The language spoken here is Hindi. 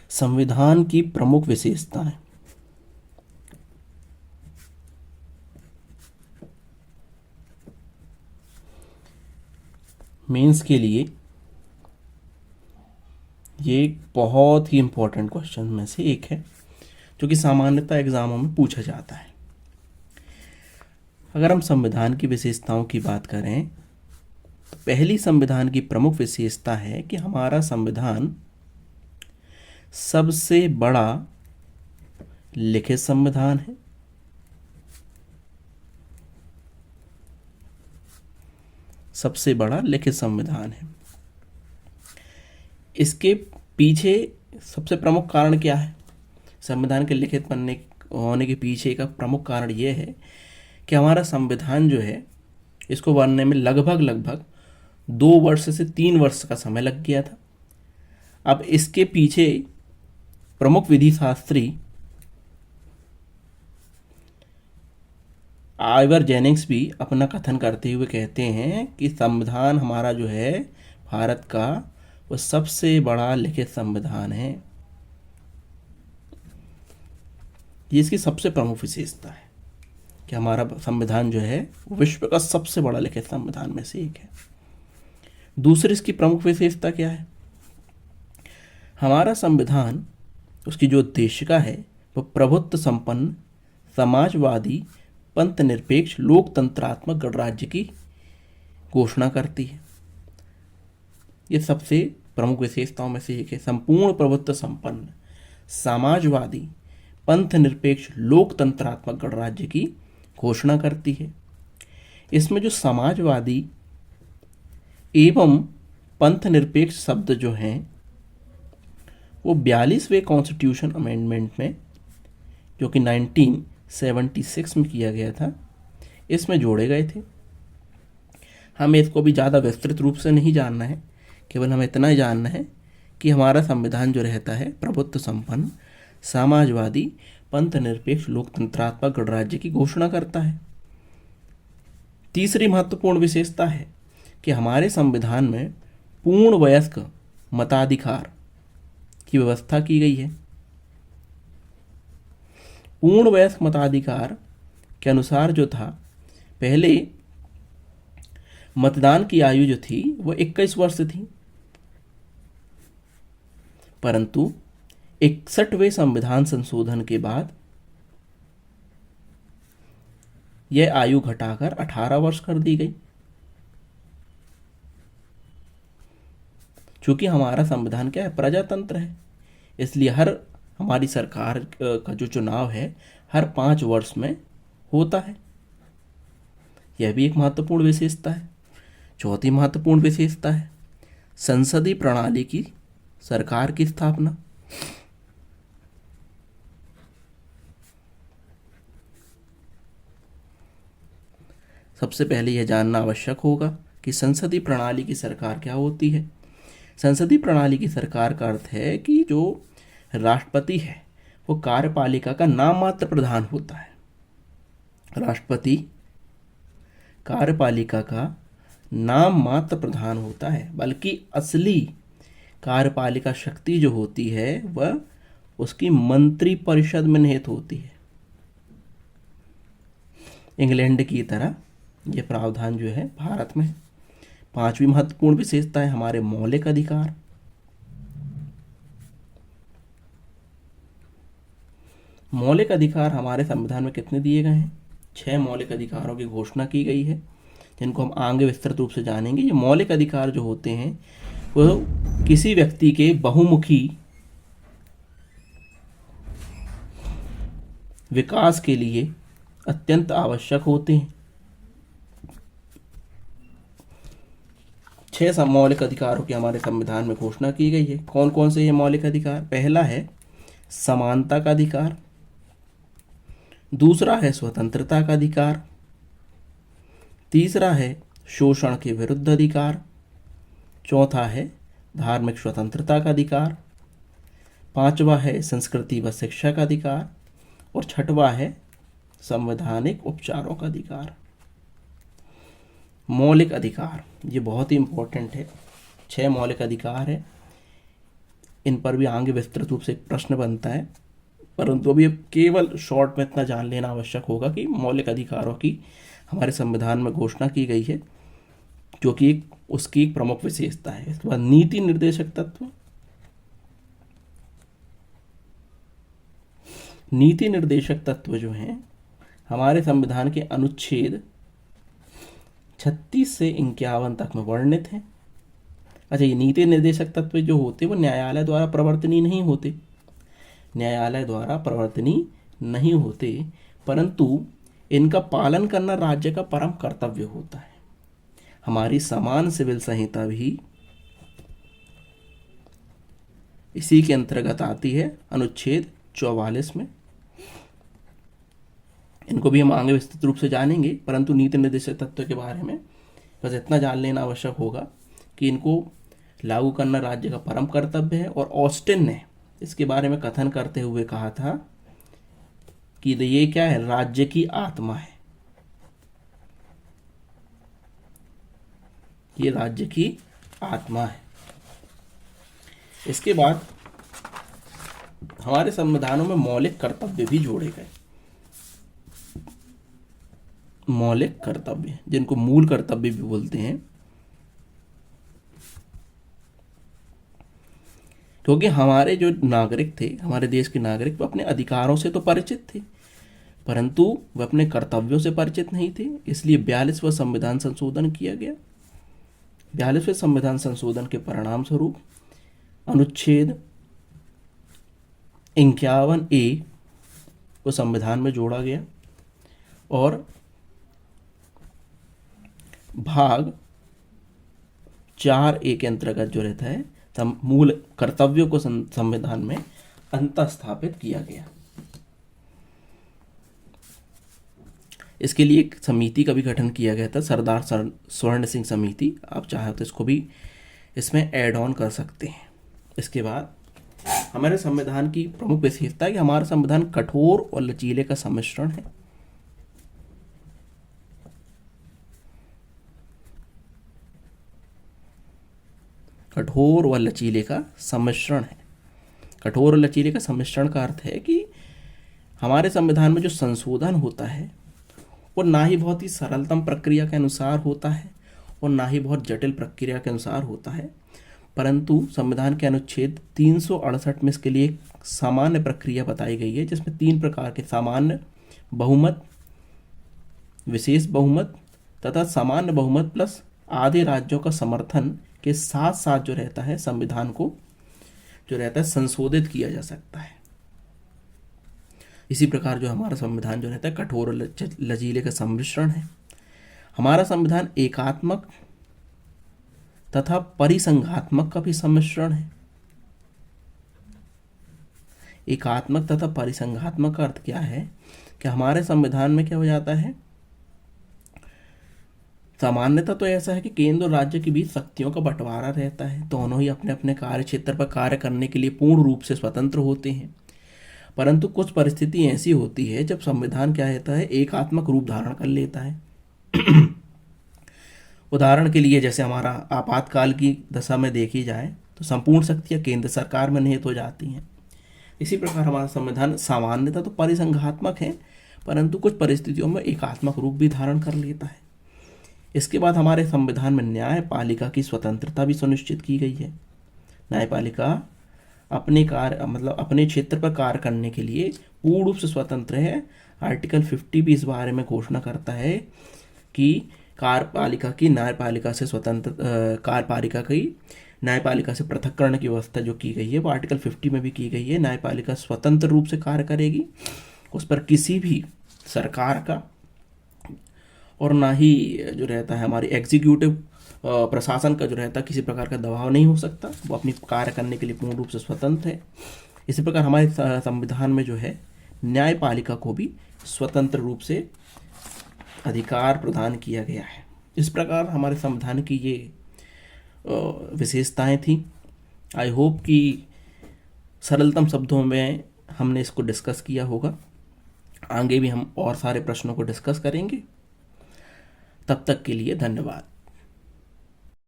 संविधान की प्रमुख विशेषताएं। मेंस के लिए ये एक बहुत ही इम्पोर्टेंट क्वेश्चन में से एक है जो कि सामान्यतः एग्जामों में पूछा जाता है। अगर हम संविधान की विशेषताओं की बात करें तो पहली संविधान की प्रमुख विशेषता है कि हमारा संविधान सबसे बड़ा लिखित संविधान है। सबसे बड़ा लिखित संविधान है। इसके पीछे सबसे प्रमुख कारण क्या है? संविधान के लिखित बनने होने के पीछे का प्रमुख कारण यह है कि हमारा संविधान जो है इसको बनने में लगभग 2 वर्ष से 3 वर्ष का समय लग गया था। अब इसके पीछे प्रमुख विधि शास्त्री आइवर जेनिंग्स भी अपना कथन करते हुए कहते हैं कि संविधान हमारा जो है भारत का वो सबसे बड़ा लिखित संविधान है। ये इसकी सबसे प्रमुख विशेषता है कि हमारा संविधान जो है वो विश्व का सबसे बड़ा लिखित संविधान में से एक है। दूसरी इसकी प्रमुख विशेषता क्या है? हमारा संविधान उसकी जो उद्देशिका है वो प्रभुत्व संपन्न, समाजवादी, पंथ निरपेक्ष, लोकतंत्रात्मक गणराज्य की घोषणा करती है। ये सबसे प्रमुख विशेषताओं में से एक है। संपूर्ण प्रभुत्व संपन्न, समाजवादी, पंथ निरपेक्ष, लोकतंत्रात्मक गणराज्य की घोषणा करती है। इसमें जो समाजवादी एवं पंथ निरपेक्ष शब्द जो हैं वो 42वें कॉन्स्टिट्यूशन अमेंडमेंट में, जो कि 1976 में किया गया था, इसमें जोड़े गए थे। हमें इसको भी ज़्यादा विस्तृत रूप से नहीं जानना है, केवल हमें इतना ही जानना है कि हमारा संविधान जो रहता है प्रभुत्व संपन्न, समाजवादी, पंथ निरपेक्ष, लोकतंत्रात्मक गणराज्य की घोषणा करता है। तीसरी महत्वपूर्ण विशेषता है कि हमारे संविधान में पूर्ण वयस्क मताधिकार की व्यवस्था की गई है। पूर्ण वयस्क मताधिकार के अनुसार जो था, पहले मतदान की आयु जो थी वो 21 वर्ष थी, परंतु 61वें संविधान संशोधन के बाद यह आयु घटाकर 18 वर्ष कर दी गई। चूंकि हमारा संविधान क्या है, प्रजातंत्र है, इसलिए हमारी सरकार का जो चुनाव है हर 5 वर्ष में होता है। यह भी एक महत्वपूर्ण विशेषता है। चौथी महत्वपूर्ण विशेषता है संसदीय प्रणाली की सरकार की स्थापना। सबसे पहले यह जानना आवश्यक होगा कि संसदीय प्रणाली की सरकार क्या होती है। संसदीय प्रणाली की सरकार का अर्थ है कि जो राष्ट्रपति है वो कार्यपालिका का नाम मात्र प्रधान होता है। राष्ट्रपति कार्यपालिका का नाम मात्र प्रधान होता है, बल्कि असली कार्यपालिका शक्ति जो होती है वह उसकी मंत्रिपरिषद में निहित होती है। इंग्लैंड की तरह यह प्रावधान जो है भारत में है। पांचवी महत्वपूर्ण विशेषता है हमारे मौलिक अधिकार। मौलिक अधिकार हमारे संविधान में कितने दिए गए हैं? 6 मौलिक अधिकारों की घोषणा की गई है, जिनको हम आगे विस्तृत रूप से जानेंगे। ये मौलिक अधिकार जो होते हैं वह किसी व्यक्ति के बहुमुखी विकास के लिए अत्यंत आवश्यक होते हैं। 6 मौलिक अधिकारों की हमारे संविधान में घोषणा की गई है। कौन कौन से ये मौलिक अधिकार? पहला है समानता का अधिकार, दूसरा है स्वतंत्रता का अधिकार, तीसरा है शोषण के विरुद्ध अधिकार, चौथा है धार्मिक स्वतंत्रता का अधिकार, पांचवा है संस्कृति व शिक्षा का अधिकार, और छठवां है संवैधानिक उपचारों का अधिकार। मौलिक अधिकार ये बहुत ही इंपॉर्टेंट है। 6 मौलिक अधिकार है। इन पर भी आगे विस्तृत रूप से एक प्रश्न बनता है, परंतु अभी केवल शॉर्ट में इतना जान लेना आवश्यक होगा कि मौलिक अधिकारों की हमारे संविधान में घोषणा की गई है, जो कि उसकी एक प्रमुख विशेषता है। इसके बाद नीति निर्देशक तत्व। नीति निर्देशक तत्व जो हैं हमारे संविधान के अनुच्छेद 36 से 51 तक में वर्णित हैं। अच्छा, ये नीति निर्देशक तत्व जो होते वो न्यायालय द्वारा प्रवर्तनीय नहीं होते, न्यायालय द्वारा प्रवर्तनीय नहीं होते, परंतु इनका पालन करना राज्य का परम कर्तव्य होता है। हमारी समान सिविल संहिता भी इसी के अंतर्गत आती है, अनुच्छेद 44 में। इनको भी हम आगे विस्तृत रूप से जानेंगे, परंतु नीति निर्देशक तत्व के बारे में बस इतना जान लेना आवश्यक होगा कि इनको लागू करना राज्य का परम कर्तव्य है। और ऑस्टिन ने इसके बारे में कथन करते हुए कहा था कि ये क्या है, राज्य की आत्मा है, ये राज्य की आत्मा है। इसके बाद हमारे संविधानों में मौलिक कर्तव्य भी जोड़े गए। मौलिक कर्तव्य, जिनको मूल कर्तव्य भी बोलते हैं, क्योंकि हमारे जो नागरिक थे, हमारे देश के नागरिक, वो अपने अधिकारों से तो परिचित थे, परंतु वह अपने कर्तव्यों से परिचित नहीं थे। इसलिए 42वां संविधान संशोधन किया गया। 42वें संविधान संशोधन के परिणाम स्वरूप अनुच्छेद 51A को संविधान में जोड़ा गया और भाग 4A के अंतर्गत जो रहता है मूल कर्तव्यों को संविधान में अंतःस्थापित किया गया। इसके लिए एक समिति का भी गठन किया गया था, सरदार स्वर्ण सिंह समिति। आप चाहे तो इसको भी इसमें ऐड ऑन कर सकते हैं। इसके बाद हमारे संविधान की प्रमुख विशेषता है कि हमारा संविधान कठोर और लचीले का सम्मिश्रण है। कठोर व लचीले का सम्मिश्रण है। कठोर और लचीले का सम्मिश्रण का अर्थ है कि हमारे संविधान में जो संशोधन होता है वो ना ही बहुत ही सरलतम प्रक्रिया के अनुसार होता है और ना ही बहुत जटिल प्रक्रिया के अनुसार होता है, परंतु संविधान के अनुच्छेद 368 में इसके लिए एक सामान्य प्रक्रिया बताई गई है, जिसमें 3 प्रकार के सामान्य बहुमत, विशेष बहुमत तथा सामान्य बहुमत प्लस आधे राज्यों का समर्थन के साथ साथ जो रहता है संविधान को जो रहता है संशोधित किया जा सकता है। इसी प्रकार जो हमारा संविधान जो रहता है कठोर और लचीले का सम्मिश्रण है। हमारा संविधान एकात्मक तथा परिसंघात्मक का भी सम्मिश्रण है। एकात्मक तथा परिसंघात्मक का अर्थ क्या है कि हमारे संविधान में क्या हो जाता है, सामान्यता तो ऐसा है कि केंद्र और राज्य के बीच शक्तियों का बंटवारा रहता है, दोनों ही अपने अपने कार्य क्षेत्र पर कार्य करने के लिए पूर्ण रूप से स्वतंत्र होते हैं, परंतु कुछ परिस्थिति ऐसी होती है जब संविधान क्या रहता है, एकात्मक रूप धारण कर लेता है। उदाहरण के लिए जैसे हमारा आपातकाल की दशा में देखी जाए तो संपूर्ण शक्तियाँ केंद्र सरकार में निहित हो जाती हैं। इसी प्रकार हमारा संविधान सामान्यता तो परिसंघात्मक है, परंतु कुछ परिस्थितियों में एकात्मक रूप भी धारण कर लेता है। इसके बाद हमारे संविधान में न्यायपालिका की स्वतंत्रता भी सुनिश्चित की गई है। न्यायपालिका अपने कार्य अपने क्षेत्र पर कार्य करने के लिए पूर्ण रूप से स्वतंत्र है। आर्टिकल 50 भी इस बारे में घोषणा करता है कि कार्यपालिका की न्यायपालिका से स्वतंत्र कार्यपालिका की न्यायपालिका से पृथक्करण की व्यवस्था जो की गई है वो आर्टिकल 50 में भी की गई है। न्यायपालिका स्वतंत्र रूप से कार्य करेगी, उस पर किसी भी सरकार का और ना ही जो रहता है हमारी एग्जीक्यूटिव प्रशासन का जो रहता है किसी प्रकार का दबाव नहीं हो सकता, वो अपनी कार्य करने के लिए पूर्ण रूप से स्वतंत्र है। इसी प्रकार हमारे संविधान में जो है न्यायपालिका को भी स्वतंत्र रूप से अधिकार प्रदान किया गया है। इस प्रकार हमारे संविधान की ये विशेषताएं थी। आई होप कि सरलतम शब्दों में हमने इसको डिस्कस किया होगा। आगे भी हम और सारे प्रश्नों को डिस्कस करेंगे। तब तक के लिए धन्यवाद।